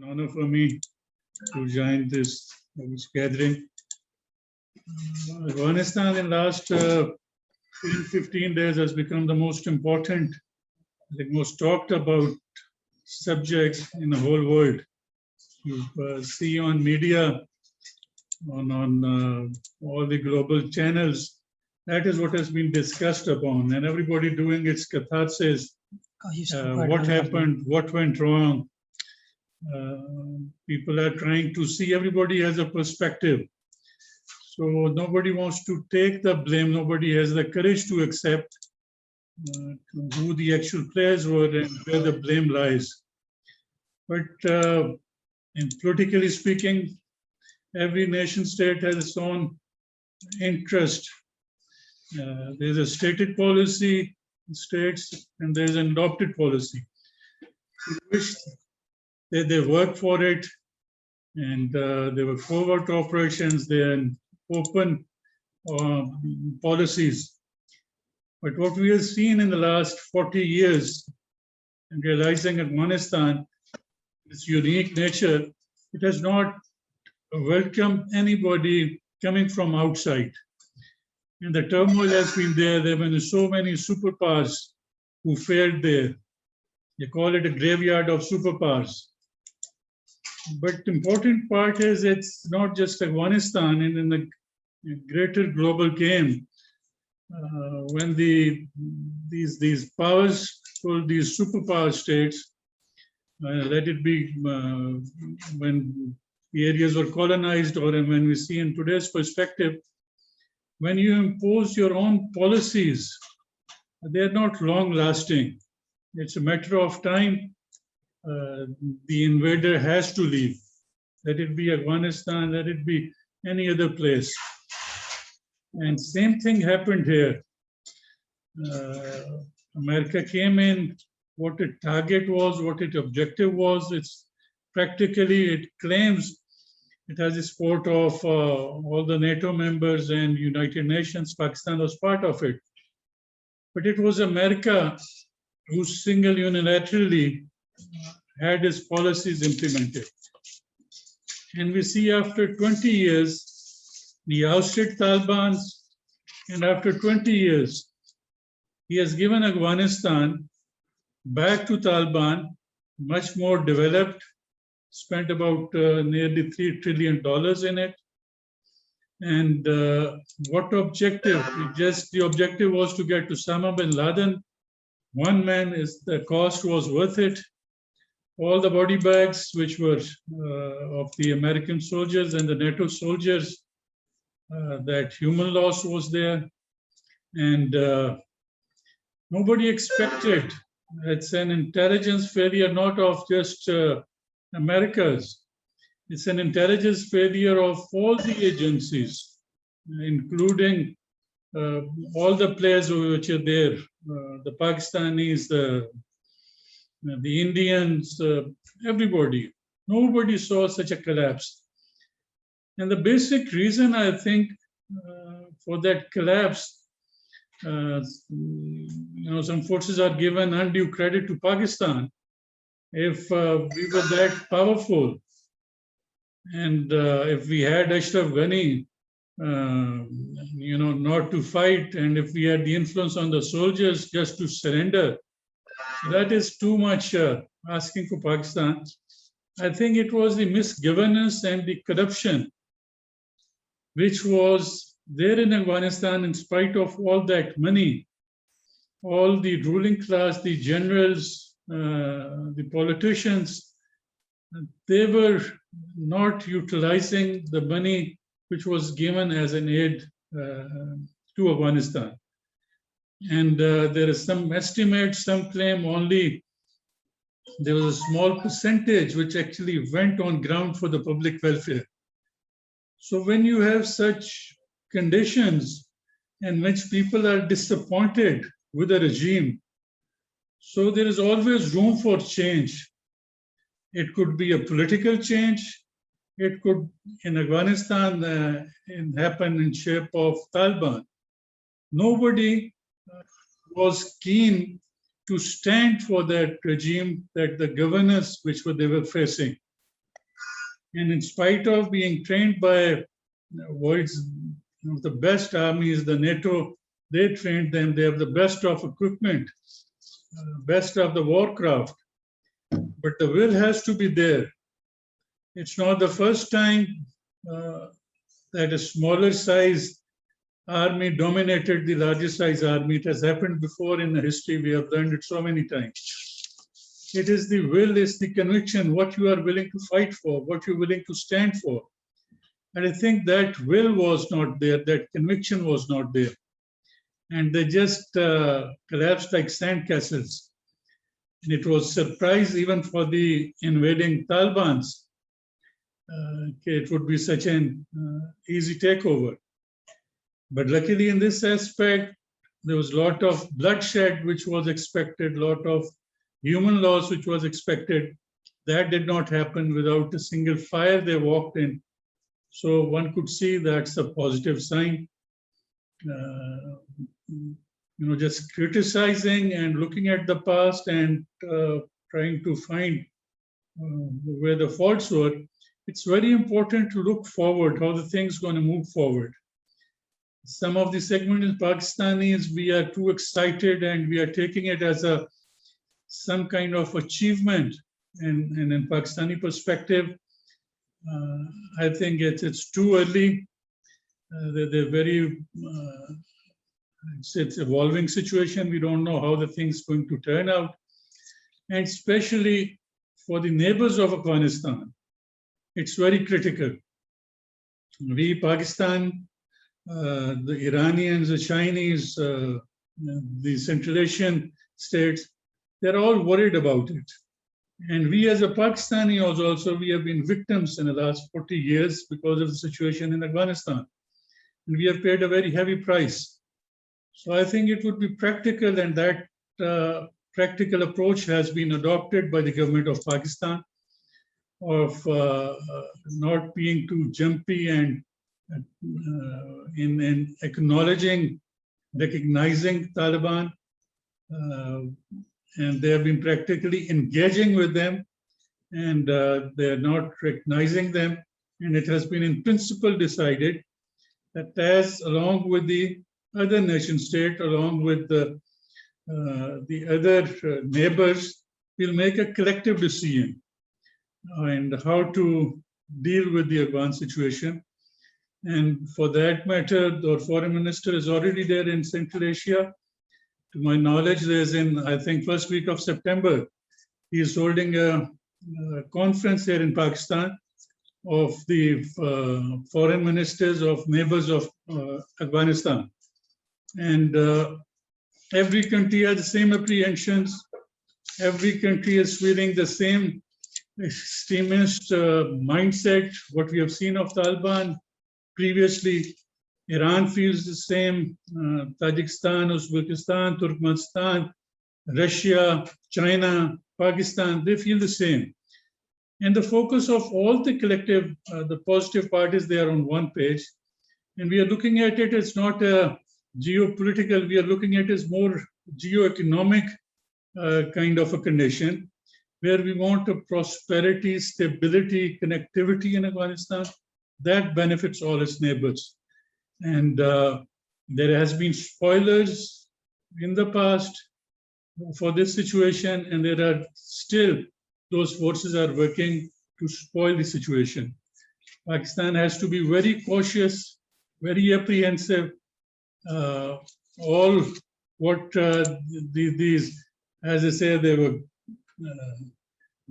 an honor for me to join this gathering. Afghanistan in the last 15 days has become the most important, the most talked about subject in the whole world. You see on media, on all the global channels, that is what has been discussed upon, and everybody doing its catharsis. What happened, what went wrong. People are trying to see, everybody has a perspective. So nobody wants to take the blame, nobody has the courage to accept who the actual players were and where the blame lies. But in politically speaking, every nation state has its own interest. There's a stated policy in states and there's an adopted policy. Which they work for it, and there were forward operations, there and open policies. But what we have seen in the last 40 years, and realizing Afghanistan, its unique nature, it has not welcomed anybody coming from outside. And the turmoil has been there. There have been so many superpowers who failed there. They call it a graveyard of superpowers. But the important part is it's not just Afghanistan, and in the greater global game, when these powers, called these superpower states, let it be when the areas were colonized, or when we see in today's perspective, when you impose your own policies, they're not long lasting. It's a matter of time. The invader has to leave. Let it be Afghanistan, let it be any other place. And same thing happened here. America came in, what its target was, what its objective was. It's practically, it claims it has the support of all the NATO members and United Nations. Pakistan was part of it. But it was America who single unilaterally had its policies implemented. And we see after 20 years, he ousted Taliban, and after 20 years, he has given Afghanistan back to Taliban, much more developed, spent about nearly $3 trillion in it. And what objective? The objective was to get Osama bin Laden. One man, is the cost was worth it. All the body bags, which were of the American soldiers and the NATO soldiers, that human loss was there. And nobody expected. It's an intelligence failure, not of just America's. It's an intelligence failure of all the agencies, including all the players which are there, the Pakistanis, the Indians, everybody. Nobody saw such a collapse. And the basic reason, I think, for that collapse, some forces are given undue credit to Pakistan. If we were that powerful, and if we had Ashraf Ghani, not to fight, and if we had the influence on the soldiers just to surrender, that is too much asking for Pakistan. I think it was the misgovernance and the corruption which was there in Afghanistan, in spite of all that money. All the ruling class, the generals, the politicians, they were not utilizing the money which was given as an aid to Afghanistan. And there is some estimate, some claim only there was a small percentage which actually went on ground for the public welfare. So when you have such conditions in which people are disappointed with the regime, so there is always room for change. It could be a political change. It could, in Afghanistan, happen in shape of Taliban. Nobody was keen to stand for that regime, that the governance which they were facing. And in spite of being trained by world's the best armies, the NATO, they trained them. They have the best of equipment, best of the warcraft. But the will has to be there. It's not the first time that a smaller size army dominated the larger size army. It has happened before in the history. We have learned it so many times. It is the will, it's the conviction, what you are willing to fight for, what you're willing to stand for. And I think that will was not there, that conviction was not there. And they just collapsed like sandcastles. And it was a surprise even for the invading Talibans. It would be such an easy takeover. But luckily in this aspect, there was a lot of bloodshed which was expected, a lot of human loss which was expected. That did not happen. Without a single fire they walked in. So one could see that's a positive sign. Just criticizing and looking at the past and trying to find where the faults were. It's very important to look forward, how the thing's going to move forward. Some of the segment in Pakistanis, we are too excited and we are taking it as some kind of achievement. And in Pakistani perspective, I think it's too early. They're very, it's evolving situation. We don't know how the thing's going to turn out. And especially for the neighbors of Afghanistan, it's very critical. We, Pakistan, the Iranians, the Chinese, the Central Asian states, they're all worried about it. And we as a Pakistani also, we have been victims in the last 40 years because of the situation in Afghanistan. And we have paid a very heavy price. So I think it would be practical, and that practical approach has been adopted by the government of Pakistan, of not being too jumpy and in acknowledging, recognizing Taliban. And they have been practically engaging with them, and they are not recognizing them. And it has been in principle decided that as along with the other nation state, along with the other neighbors, we'll make a collective decision and how to deal with the Afghan situation. And for that matter, the foreign minister is already there in Central Asia. To my knowledge, there's I think, first week of September, he is holding a conference here in Pakistan of the foreign ministers of neighbors of Afghanistan. And every country has the same apprehensions. Every country is feeling the same extremist mindset, what we have seen of Taliban previously. Iran feels the same, Tajikistan, Uzbekistan, Turkmenistan, Russia, China, Pakistan, they feel the same. And the focus of all the collective, the positive parties, they are on one page. And we are looking at it as not a geopolitical, we are looking at it as more geo-economic kind of a condition, where we want a prosperity, stability, connectivity in Afghanistan that benefits all its neighbors. And there has been spoilers in the past for this situation, and there are still, those forces are working to spoil the situation. Pakistan has to be very cautious, very apprehensive. All what these, as I say, they were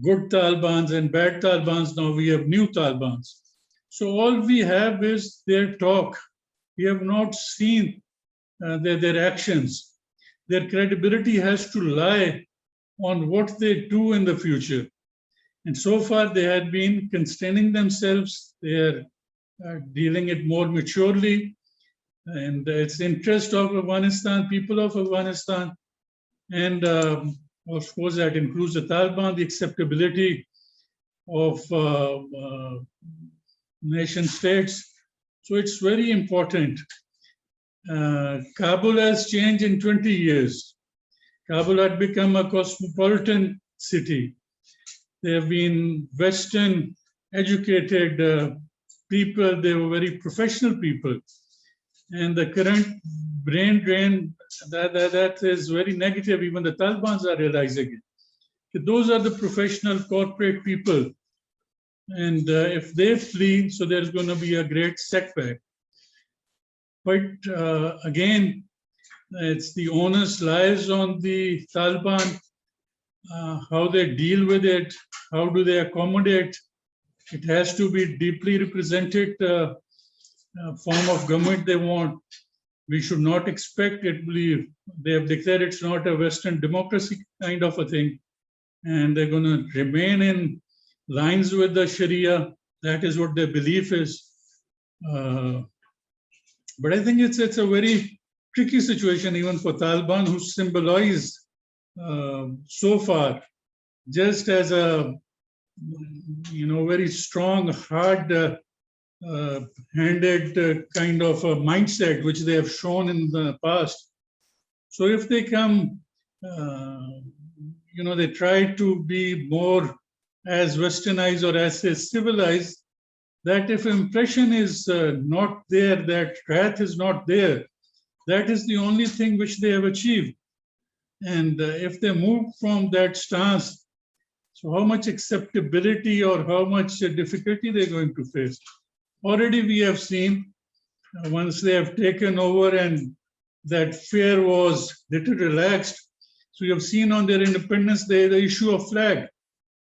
good Talibans and bad Talibans. Now we have new Talibans. So all we have is their talk. We have not seen their actions. Their credibility has to lie on what they do in the future. And so far they had been constraining themselves. They are dealing it more maturely. And it's the interest of Afghanistan, people of Afghanistan. And of course, that includes the Taliban, the acceptability of nation states. So it's very important. Kabul has changed in 20 years. Kabul had become a cosmopolitan city. There have been Western educated people, they were very professional people. And the current brain drain, that is very negative. Even the Taliban are realizing it. Those are the professional corporate people. And if they flee, so there's going to be a great setback. But again, it's the onus lies on the Taliban, how they deal with it, how do they accommodate. It has to be deeply represented form of government they want. We should not expect it. They have declared it's not a Western democracy kind of a thing. And they're going to remain in lines with the Sharia. That is what their belief is. But I think it's a very tricky situation even for Taliban, who symbolize so far just as a very strong, hard-handed kind of a mindset which they have shown in the past. So if they come, they try to be more as westernized or as civilized, that if impression is not there, that wrath is not there, that is the only thing which they have achieved. And if they move from that stance, so how much acceptability or how much difficulty they're going to face? Already we have seen once they have taken over and that fear was little relaxed. So you have seen on their Independence Day, the issue of flag.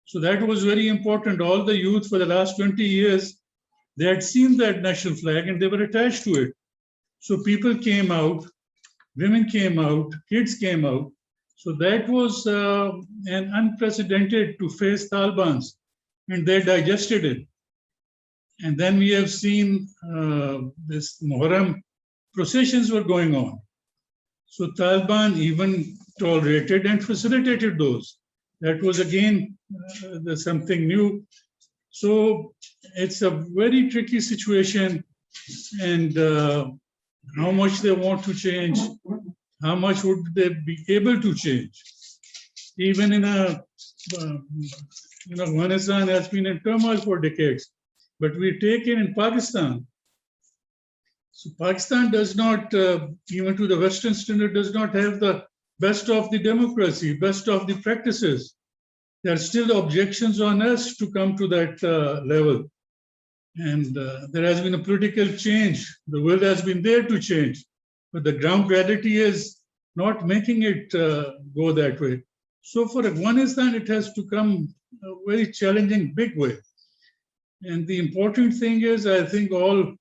So that was very important. All the youth for the last 20 years, they had seen that national flag and they were attached to it. So people came out, women came out, kids came out. So that was an unprecedented to face Talibans, and they digested it. And then we have seen this Muharram processions were going on. So Taliban even tolerated and facilitated those. That was again something new. So it's a very tricky situation, and how much they want to change, how much would they be able to change? Even in Afghanistan has been in turmoil for decades, but we take it in Pakistan. So Pakistan does not, even to the Western standard, does not have the best of the democracy, best of the practices. There are still objections on us to come to that level. And there has been a political change. The will has been there to change, but the ground reality is not making it go that way. So for Afghanistan, it has to come a very challenging, big way. And the important thing is, I think all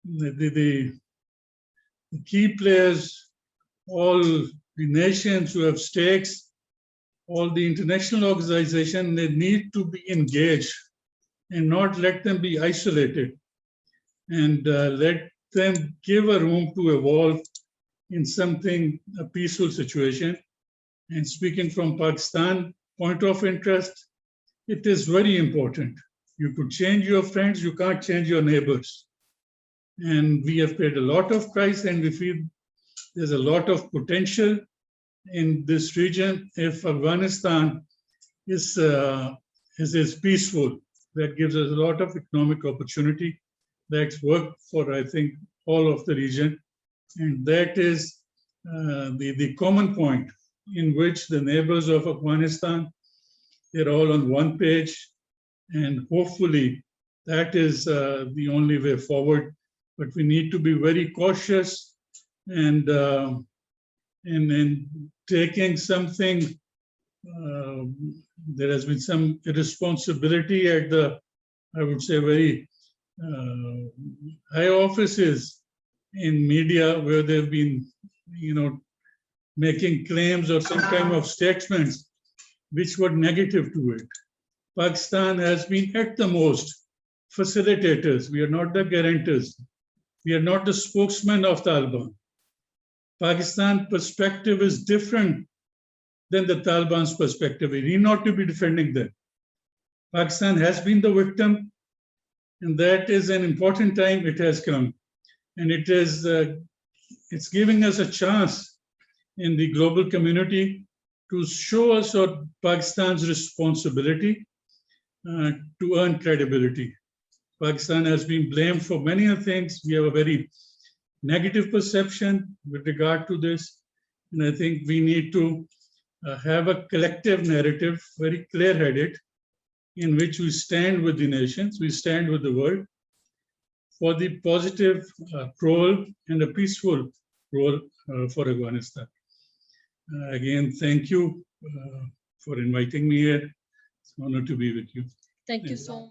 the key players, all the nations who have stakes, all the international organizations, they need to be engaged and not let them be isolated, and let them give a room to evolve in something, a peaceful situation. And speaking from Pakistan point of interest, it is very important. You could change your friends, you can't change your neighbors. And we have paid a lot of price, and we feel there's a lot of potential in this region. If Afghanistan is peaceful, that gives us a lot of economic opportunity. That's work for, I think, all of the region. And that is the common point in which the neighbors of Afghanistan, they're all on one page. And hopefully that is the only way forward. But we need to be very cautious and taking something, there has been some irresponsibility at the, I would say, very high offices in media, where they've been, making claims or some kind of statements which were negative to it. Pakistan has been at the most facilitators. We are not the guarantors. We are not the spokesman of Taliban. Pakistan perspective is different than the Taliban's perspective. We need not to be defending them. Pakistan has been the victim, and that is an important time it has come. And it is, it's giving us a chance in the global community to show us Pakistan's responsibility to earn credibility. Pakistan has been blamed for many things. We have a very negative perception with regard to this. And I think we need to have a collective narrative, very clear-headed, in which we stand with the nations, we stand with the world for the positive role and a peaceful role for Afghanistan. Again, thank you for inviting me here. It's an honor to be with you. Thank you so much.